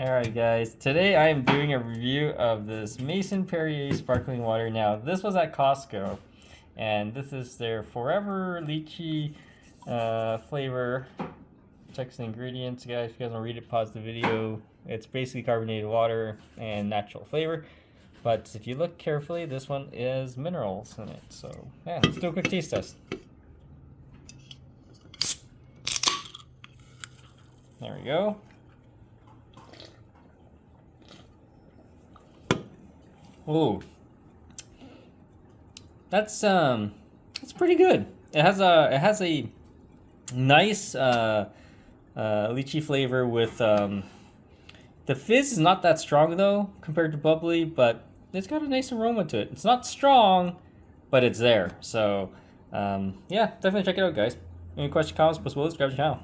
Alright guys, today I am doing a review of this Maison Perrier sparkling water. Now this was at Costco and this is their Forever Lychee flavor. Check the ingredients guys, if you guys want to read it, pause the video. It's basically carbonated water and natural flavor, but if you look carefully this one is minerals in it. So yeah, let's do a quick taste test. There we go. Ooh, that's pretty good. It has a nice lychee flavor with the fizz is not that strong though compared to bubbly, but it's got a nice aroma to it. It's not strong, but it's there. So yeah, definitely check it out, guys. Any questions, comments, post below, subscribe to the channel.